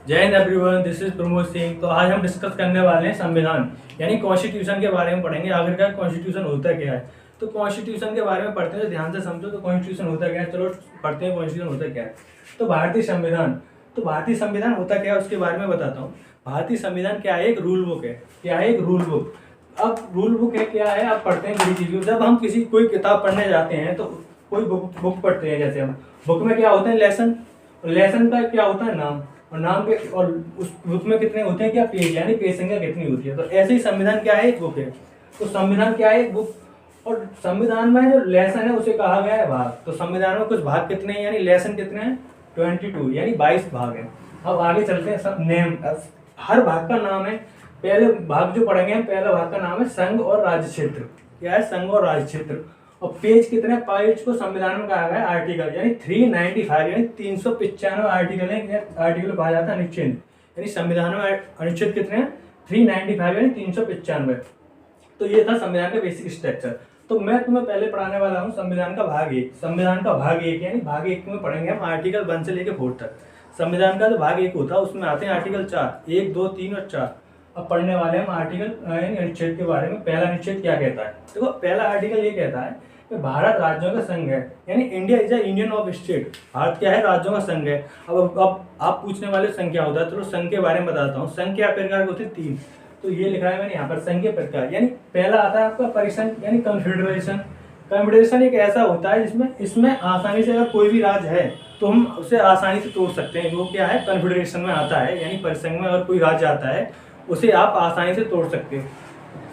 जय Hind everyone, this is Pramod Singh. तो आज हम डिस्कस करने वाले हैं संविधान यानी कॉन्स्टिट्यूशन के बारे में पढ़ेंगे। आखिरकार कॉन्स्टिट्यूशन होता क्या है। तो कॉन्स्टिट्यूशन के बारे में पढ़ते हैं तो ध्यान से समझो। तो कॉन्स्टिट्यूशन होता क्या है, चलो पढ़ते हैं कॉन्स्टिट्यूशन होता क्या है। तो भारतीय संविधान होता क्या है उसके बारे में बताता हूँ। भारतीय संविधान क्या है, एक रूल बुक है। क्या है, एक रूल बुक। अब रूल बुक है क्या है, आप पढ़ते हैं बड़ी चीज़। जब हम कोई किताब पढ़ने जाते हैं तो कोई बुक पढ़ते हैं, जैसे हम बुक में क्या होते हैं, लेसन का क्या होता है, नाम। और नाम के और उस बुक में कितने होते हैं, क्या पेज, यानी पेज संख्या कितनी होती है। तो ऐसे ही संविधान क्या है, एक बुक है। तो संविधान क्या है, एक बुक। और संविधान में जो लेसन है उसे कहा गया है भाग। तो संविधान में कुछ भाग कितने हैं, यानी लेसन कितने हैं, 22 यानी 22 भाग हैं। अब आगे चलते हैं, सब नेम, हर भाग का नाम है। पहले भाग जो पढ़ेंगे हम, पहला भाग का नाम है संघ और राज्य क्षेत्र। क्या है, संघ और राज्य क्षेत्र। और पेज कितने, पेज को संविधान में कहा गया है आर्टिकल, यानी 395 यानी 395 आर्टिकल है। आर्टिकल कहा जाता है अनुच्छेद, यानी संविधान में अनुच्छेद कितने हैं, 395 यानी 395। तो ये था संविधान का बेसिक स्ट्रक्चर। तो मैं तुम्हें पहले पढ़ाने वाला हूँ संविधान का भाग एक। संविधान का भाग एक यानी भाग एक में पढ़ेंगे हम आर्टिकल 1 से लेकर 4 तक। संविधान का जो भाग एक होता है उसमें आते हैं आर्टिकल 4, 1, 2, 3 और 4। अब पढ़ने वाले हम आर्टिकल यानी अनुच्छेद के बारे में। पहला अनुच्छेद क्या कहता है, देखो पहला आर्टिकल ये कहता है कि भारत राज्यों का संघ है, यानी India is a union of state. Bharat क्या है, राज्यों का संघ है। अब आप पूछने वाले संघ क्या होता है, तो संघ के बारे में बताता हूँ। संघ क्या प्रकार के होते हैं, 3। तो ये लिखा है मैंने यहाँ पर, संघ के प्रकार। यानी पहला आता है आपका परिसंघ यानी कन्फेडरेशन। कन्फेडरेशन एक ऐसा होता है जिसमें इसमें आसानी से अगर कोई भी राज्य है तो हम उसे आसानी से तोड़ सकते हैं। वो क्या है, कन्फेडरेशन में आता है। यानी परिसंघ में अगर कोई राज्य आता है उसे आप आसानी से तोड़ सकते हो।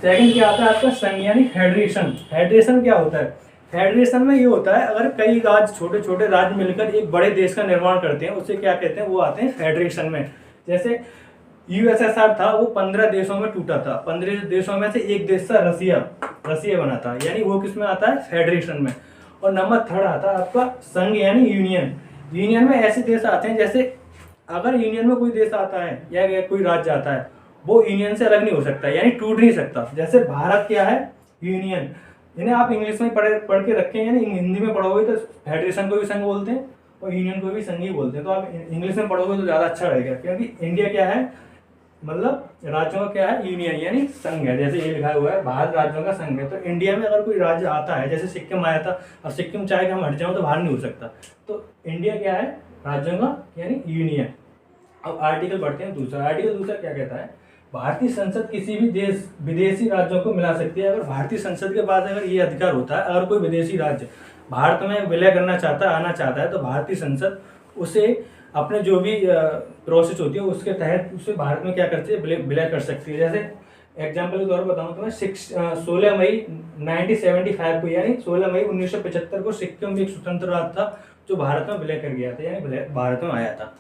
सेकंड क्या आता है आपका, संघ यानी फेडरेशन। फेडरेशन क्या होता है, फेडरेशन में ये होता है अगर कई राज्य, छोटे छोटे राज्य मिलकर एक बड़े देश का निर्माण करते हैं, उसे क्या कहते हैं, वो आते हैं फेडरेशन में। जैसे यूएसएसआर था, वो 15 देशों में टूटा था। 15 देशों में से एक देश था रसिया बना था, यानी वो किस में आता है, फेडरेशन में। और नंबर 3 आता है आपका संघ यानी यूनियन। यूनियन में ऐसे देश आते हैं, जैसे अगर यूनियन में कोई देश आता है या कोई राज्य आता है, वो यूनियन से अलग नहीं हो सकता, यानी टूट नहीं सकता। जैसे भारत क्या है, यूनियन। यानी आप इंग्लिश में पढ़ के रखें, यानी हिंदी में पढ़ोगे तो फेडरेशन को भी संघ बोलते हैं और यूनियन को भी संघ ही बोलते हैं। तो आप इंग्लिश में पढ़ोगे तो ज़्यादा अच्छा रहेगा, क्योंकि इंडिया क्या है, मतलब राज्यों का क्या है, यूनियन यानी संघ है। जैसे ये लिखा हुआ है भारत राज्यों का संघ है। तो इंडिया में अगर कोई राज्य आता है, जैसे सिक्किम आया था, अब सिक्किम चाहे कि हम हट जाओ तो बाहर नहीं हो सकता। तो इंडिया क्या है, राज्यों का यानी यूनियन। अब आर्टिकल बढ़ते हैं दूसरा। आर्टिकल दूसरा क्या कहता है, भारतीय संसद किसी भी देश विदेशी राज्यों को मिला सकती है। अगर भारतीय संसद के पास अगर ये अधिकार होता है, अगर कोई विदेशी राज्य भारत में विलय करना चाहता है, आना चाहता है, तो भारतीय संसद उसे अपने जो भी प्रोसेस होती है उसके तहत उसे भारत में क्या करती है, विलय कर सकती है। जैसे एग्जाम्पल के तौर पर बताऊँ तो मैं 16 मई 1975 को, यानी 16 मई 1975 को सिक्किम भी एक स्वतंत्र राज्य था जो भारत में विलय कर गया था, यानी भारत में आया था।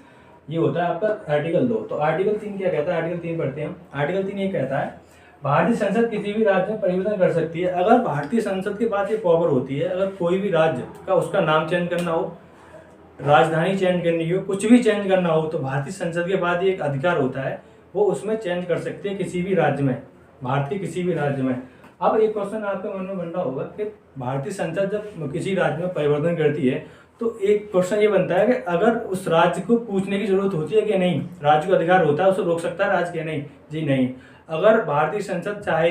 ये होता है आपका आर्टिकल 2। तो आर्टिकल 3 क्या कहता है, आर्टिकल 3 पढ़ते हैं हम। आर्टिकल 3 ये कहता है भारतीय संसद किसी भी राज्य में परिवर्तन कर सकती है। अगर भारतीय संसद के पास ये पावर होती है, अगर कोई भी राज्य का उसका नाम चेंज करना हो, राजधानी चेंज करनी हो, कुछ भी चेंज करना हो, तो भारतीय संसद के पास ये एक अधिकार होता है, वो उसमें चेंज कर सकते हैं किसी भी राज्य में, भारत के किसी भी राज्य में। अब एक क्वेश्चन आपके मन में बन रहा होगा कि भारतीय संसद जब किसी राज्य में परिवर्तन करती है तो एक क्वेश्चन ये बनता है कि अगर उस राज्य को पूछने की जरूरत होती है कि नहीं, राज्य को अधिकार होता है उसे रोक सकता है राज्य के, नहीं जी नहीं। अगर भारतीय संसद चाहे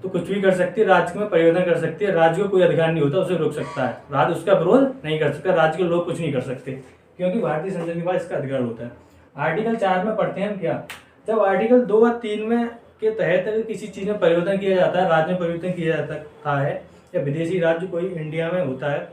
तो कुछ भी कर सकती है, राज्य में परिवर्तन कर सकती है, राज्य को कोई अधिकार नहीं होता, उसे रोक सकता है, राज्य उसका विरोध नहीं कर सकता, राज्य के लोग कुछ नहीं कर सकते, क्योंकि भारतीय संसद के पास इसका अधिकार होता है। आर्टिकल 4 में पढ़ते हैं हम क्या, जब आर्टिकल 2 और 3 में के तहत अगर किसी चीज़ में परिवर्तन किया जाता है, राज्य में परिवर्तन किया जाता है, या विदेशी राज्य कोई इंडिया में होता है,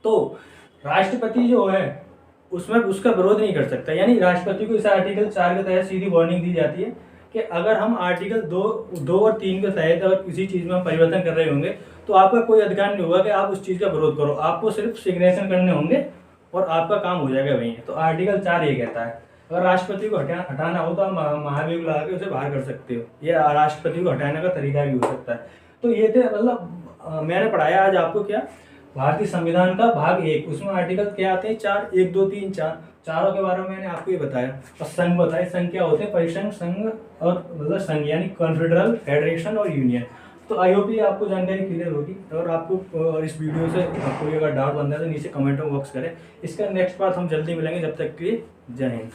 तो राष्ट्रपति जो है उसमें उसका विरोध नहीं कर सकता। यानी राष्ट्रपति को इस आर्टिकल 4 के तहत सीधी वार्निंग दी जाती है कि अगर हम आर्टिकल 2 और 3 के तहत अगर किसी चीज़ में हम परिवर्तन कर रहे होंगे तो आपका कोई अधिकार नहीं होगा कि आप उस चीज़ का विरोध करो, आपको सिर्फ सिग्नेचर करने होंगे और आपका काम हो जाएगा वहीं। तो आर्टिकल 4 ये कहता है अगर राष्ट्रपति को हटाना हो तो आप महाभियोग लगा के उसे बाहर कर सकते हो, यह राष्ट्रपति को हटाने का तरीका भी हो सकता है। तो ये थे, मतलब मैंने पढ़ाया आज आपको क्या, भारतीय संविधान का भाग 1। उसमें आर्टिकल क्या आते हैं, 4, 1, 2, 3, 4। चारों के बारे में मैंने आपको ये बताया। और संघ बताए, संघ क्या होते हैं, परिसंघ, संघ और मतलब संघ यानी कॉन्फेडरल, फेडरेशन और यूनियन। तो आई होप ये आपको जानकारी क्लियर होगी। और आपको इस वीडियो से कोई अगर डाउट बनता है तो नीचे कमेंट बॉक्स करें। इसका नेक्स्ट पार्ट हम जल्दी मिलेंगे, जब तक के लिए जय हिंद।